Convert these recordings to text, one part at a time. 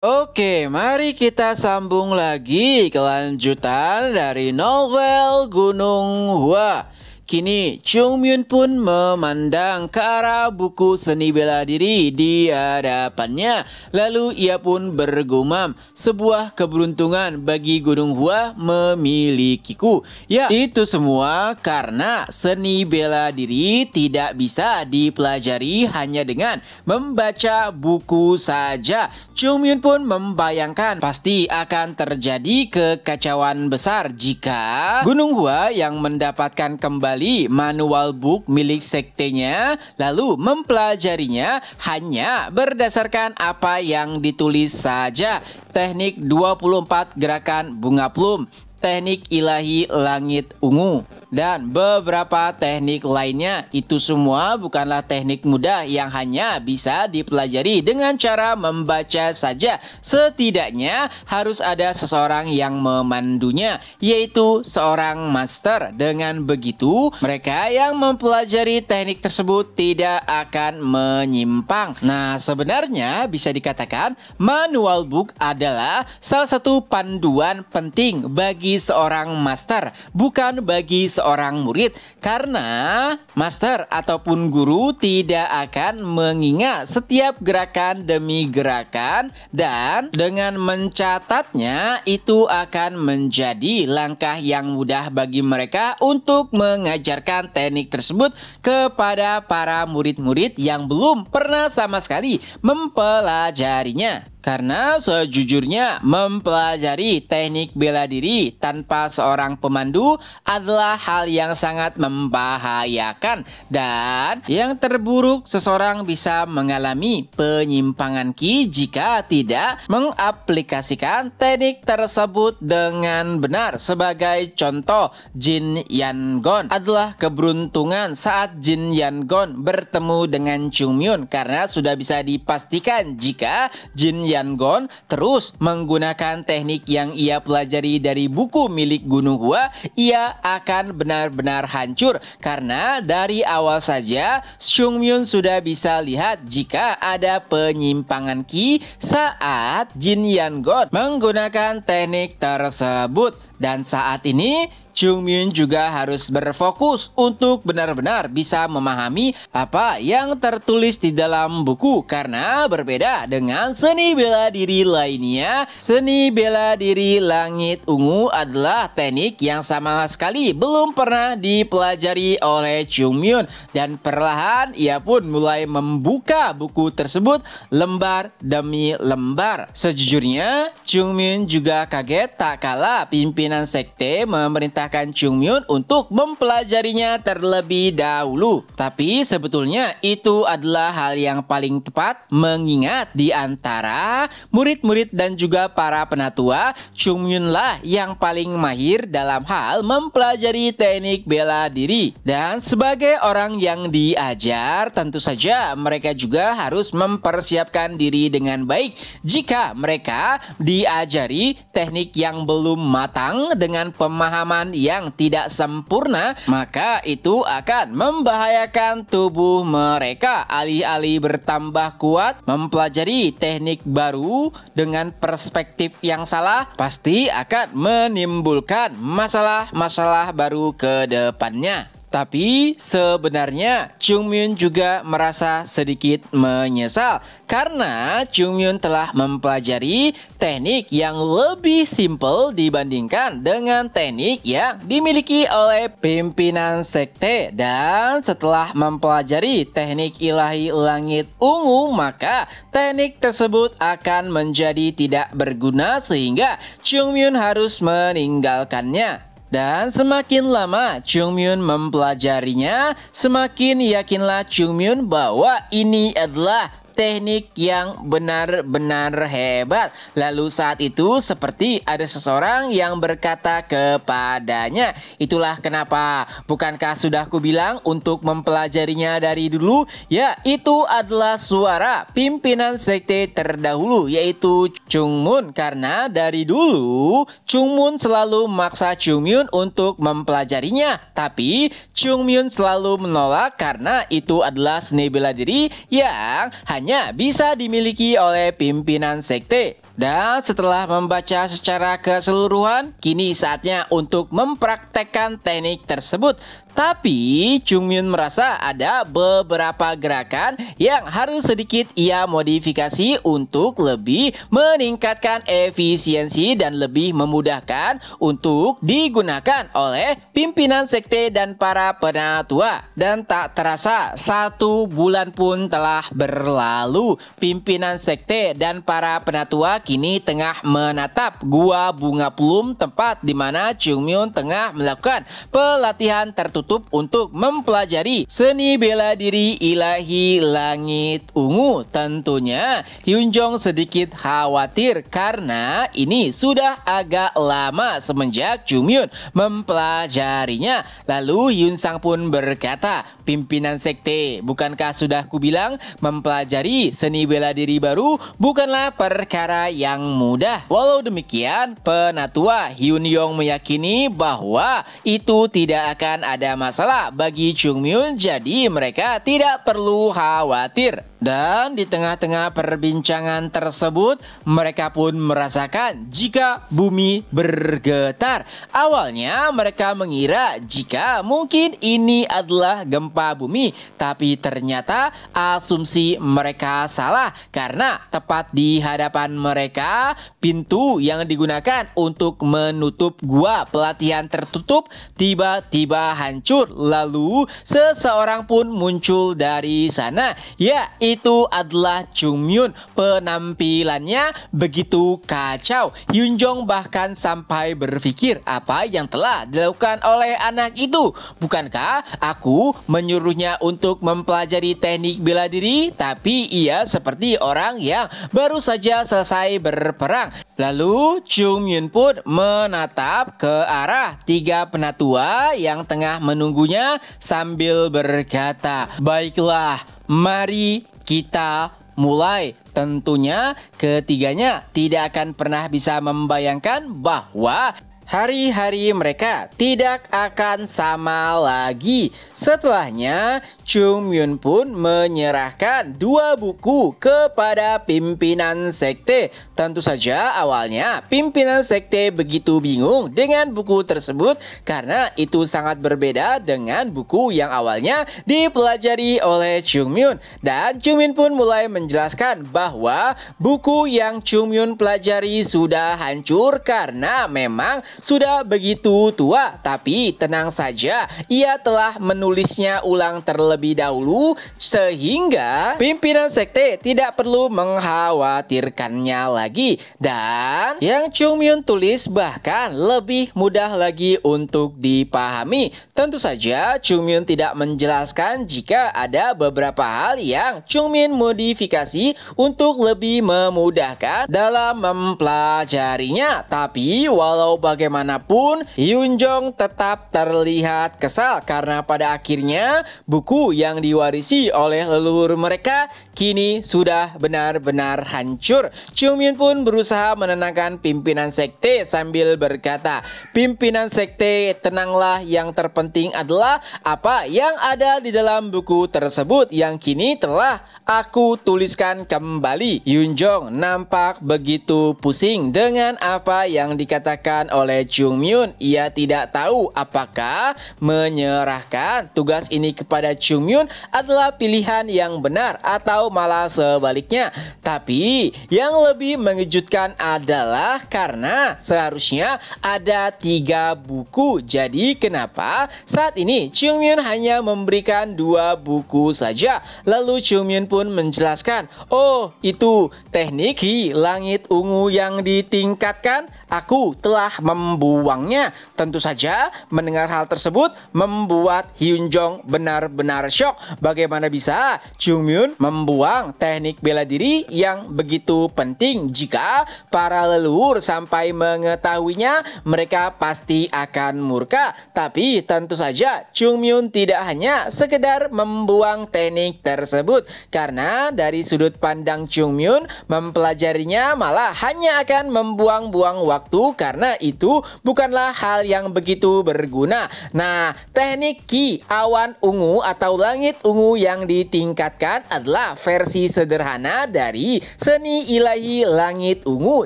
Oke, mari kita sambung lagi kelanjutan dari novel Gunung Hua. Kini Chung Myun pun memandang ke arah buku seni bela diri di hadapannya. Lalu ia pun bergumam, sebuah keberuntungan bagi Gunung Hua memilikiku. Ya, itu semua karena seni bela diri tidak bisa dipelajari hanya dengan membaca buku saja. Chung Myun pun membayangkan pasti akan terjadi kekacauan besar jika Gunung Hua yang mendapatkan kembali manual book milik sektenya lalu mempelajarinya hanya berdasarkan apa yang ditulis saja. Teknik 24 gerakan bunga plum, teknik ilahi langit ungu, dan beberapa teknik lainnya. Itu semua bukanlah teknik mudah yang hanya bisa dipelajari dengan cara membaca saja. Setidaknya harus ada seseorang yang memandunya, yaitu seorang master. Dengan begitu, mereka yang mempelajari teknik tersebut tidak akan menyimpang. Nah, sebenarnya bisa dikatakan manual book adalah salah satu panduan penting bagi seorang master, bukan bagi seorang murid, karena master ataupun guru tidak akan mengingat setiap gerakan demi gerakan, dan dengan mencatatnya itu akan menjadi langkah yang mudah bagi mereka untuk mengajarkan teknik tersebut kepada para murid-murid yang belum pernah sama sekali mempelajarinya. Karena sejujurnya mempelajari teknik bela diri tanpa seorang pemandu adalah hal yang sangat membahayakan, dan yang terburuk seseorang bisa mengalami penyimpangan ki jika tidak mengaplikasikan teknik tersebut dengan benar. Sebagai contoh, Jin Yangon adalah keberuntungan saat Jin Yangon bertemu dengan Chung Myun, karena sudah bisa dipastikan jika Jin Yangon terus menggunakan teknik yang ia pelajari dari buku milik Gunung Hua, ia akan benar-benar hancur. Karena dari awal saja Chung Myun sudah bisa lihat jika ada penyimpangan ki saat Jin Yangon menggunakan teknik tersebut. Dan saat ini Chung Myun juga harus berfokus untuk benar-benar bisa memahami apa yang tertulis di dalam buku, karena berbeda dengan seni bela diri lainnya, seni bela diri langit ungu adalah teknik yang sama sekali belum pernah dipelajari oleh Chung Myun, dan perlahan ia pun mulai membuka buku tersebut lembar demi lembar. Sejujurnya Chung Myun juga kaget tak kalah pimpinan sekte memerintah Chung Myun untuk mempelajarinya terlebih dahulu. Tapi sebetulnya itu adalah hal yang paling tepat, mengingat di antara murid-murid dan juga para penatua, Chung Myun lah yang paling mahir dalam hal mempelajari teknik bela diri. Dan sebagai orang yang diajar, tentu saja mereka juga harus mempersiapkan diri dengan baik. Jika mereka diajari teknik yang belum matang dengan pemahaman yang tidak sempurna, maka itu akan membahayakan tubuh mereka. Alih-alih bertambah kuat mempelajari teknik baru dengan perspektif yang salah, pasti akan menimbulkan masalah-masalah baru ke depannya. Tapi sebenarnya Chung Myun juga merasa sedikit menyesal, karena Chung Myun telah mempelajari teknik yang lebih simpel dibandingkan dengan teknik yang dimiliki oleh pimpinan sekte. Dan setelah mempelajari teknik ilahi langit ungu, maka teknik tersebut akan menjadi tidak berguna sehingga Chung Myun harus meninggalkannya. Dan semakin lama Chung Myun mempelajarinya, semakin yakinlah Chung Myun bahwa ini adalah teknik yang benar-benar hebat. Lalu saat itu seperti ada seseorang yang berkata kepadanya, "Itulah kenapa, bukankah sudah kubilang untuk mempelajarinya dari dulu?" Ya, itu adalah suara pimpinan sekte terdahulu, yaitu Chung Mun. Karena dari dulu Chung Mun selalu memaksa Chung Myun untuk mempelajarinya, tapi Chung Myun selalu menolak karena itu adalah seni bela diri yang hanya bisa dimiliki oleh pimpinan sekte. Dan setelah membaca secara keseluruhan, kini saatnya untuk mempraktekkan teknik tersebut. Tapi Chung Myun merasa ada beberapa gerakan yang harus sedikit ia modifikasi untuk lebih meningkatkan efisiensi dan lebih memudahkan untuk digunakan oleh pimpinan sekte dan para penatua. Dan tak terasa 1 bulan pun telah berlalu. Pimpinan sekte dan para penatua kini tengah menatap Gua Bunga Plum, tempat di mana Chung Myun tengah melakukan pelatihan tertutup untuk mempelajari seni bela diri ilahi langit ungu. Tentunya Hyun Jong sedikit khawatir karena ini sudah agak lama semenjak Chung Myun mempelajarinya. Lalu Hyun Sang pun berkata, "Pimpinan sekte, bukankah sudah kubilang mempelajari seni bela diri baru bukanlah perkara yang mudah?" Walau demikian, penatua Hyun Yong meyakini bahwa itu tidak akan ada masalah bagi Chung Myun, jadi mereka tidak perlu khawatir. Dan di tengah-tengah perbincangan tersebut, mereka pun merasakan jika bumi bergetar. Awalnya mereka mengira jika mungkin ini adalah gempa bumi, tapi ternyata asumsi mereka salah karena tepat di hadapan mereka, pintu yang digunakan untuk menutup gua pelatihan tertutup tiba-tiba hancur. Lalu seseorang pun muncul dari sana, yaitu adalah Chung Myun. Penampilannya begitu kacau. Hyun Jong bahkan sampai berpikir, apa yang telah dilakukan oleh anak itu? Bukankah aku menyuruhnya untuk mempelajari teknik bela diri? Tapi ia seperti orang yang baru saja selesai berperang. Lalu Chung Myun pun menatap ke arah 3 penatua yang tengah menunggunya sambil berkata, "Baiklah, mari kita mulai." Tentunya ketiganya tidak akan pernah bisa membayangkan bahwa hari-hari mereka tidak akan sama lagi. Setelahnya, Chung Myun pun menyerahkan 2 buku kepada pimpinan sekte. Tentu saja awalnya pimpinan sekte begitu bingung dengan buku tersebut karena itu sangat berbeda dengan buku yang awalnya dipelajari oleh Chung Myun. Dan Chung Myun pun mulai menjelaskan bahwa buku yang Chung Myun pelajari sudah hancur karena memang sudah begitu tua. Tapi tenang saja, ia telah menulisnya ulang terlebih dahulu sehingga pimpinan sekte tidak perlu mengkhawatirkannya lagi. Dan yang Chung Myun tulis bahkan lebih mudah lagi untuk dipahami. Tentu saja Chung Myun tidak menjelaskan jika ada beberapa hal yang Chung Myun modifikasi untuk lebih memudahkan dalam mempelajarinya. Tapi walau bagaimanapun, Hyun Jong tetap terlihat kesal karena pada akhirnya buku yang diwarisi oleh leluhur mereka kini sudah benar-benar hancur. Chung Myun pun berusaha menenangkan pimpinan sekte sambil berkata, "Pimpinan sekte, tenanglah, yang terpenting adalah apa yang ada di dalam buku tersebut yang kini telah aku tuliskan kembali." Hyun Jong nampak begitu pusing dengan apa yang dikatakan oleh Chung Myun. Ia tidak tahu apakah menyerahkan tugas ini kepada Chung Myun adalah pilihan yang benar atau malah sebaliknya. Tapi yang lebih mengejutkan adalah karena seharusnya ada 3 buku. Jadi kenapa saat ini Chung Myun hanya memberikan 2 buku saja? Lalu Chung Myun pun menjelaskan, "Oh, itu teknik langit ungu yang ditingkatkan. Aku telah membuangnya." Tentu saja mendengar hal tersebut membuat Hyun Jong benar-benar syok. Bagaimana bisa Chung Myun membuang teknik bela diri yang begitu penting? Jika para leluhur sampai mengetahuinya, mereka pasti akan murka. Tapi tentu saja Chung Myun tidak hanya sekedar membuang teknik tersebut, karena dari sudut pandang Chung Myun, mempelajarinya malah hanya akan membuang-buang waktu karena itu itu bukanlah hal yang begitu berguna. Nah, teknik Ki awan ungu atau langit ungu yang ditingkatkan adalah versi sederhana dari seni ilahi langit ungu.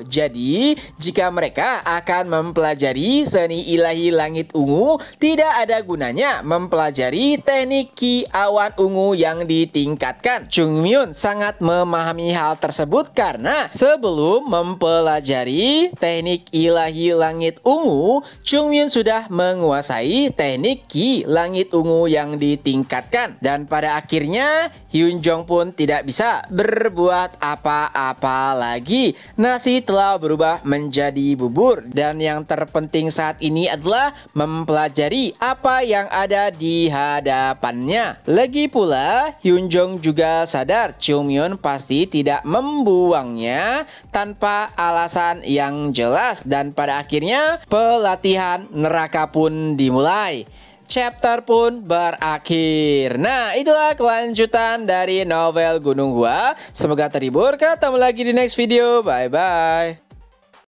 Jadi, jika mereka akan mempelajari seni ilahi langit ungu, tidak ada gunanya mempelajari teknik Ki awan ungu yang ditingkatkan. Chung Myun sangat memahami hal tersebut karena sebelum mempelajari teknik ilahi langit ungu, Chung Myun sudah menguasai teknik Ki langit ungu yang ditingkatkan. Dan pada akhirnya Hyun Jong pun tidak bisa berbuat apa-apa lagi. Nasi telah berubah menjadi bubur dan yang terpenting saat ini adalah mempelajari apa yang ada di hadapannya. Lagi pula, Hyun Jong juga sadar Chung Myun pasti tidak membuangnya tanpa alasan yang jelas dan pada akhirnya pelatihan neraka pun dimulai. Chapter pun berakhir. Nah, itulah kelanjutan dari novel Gunung Hua. Semoga terhibur. Ketemu lagi di next video. Bye-bye.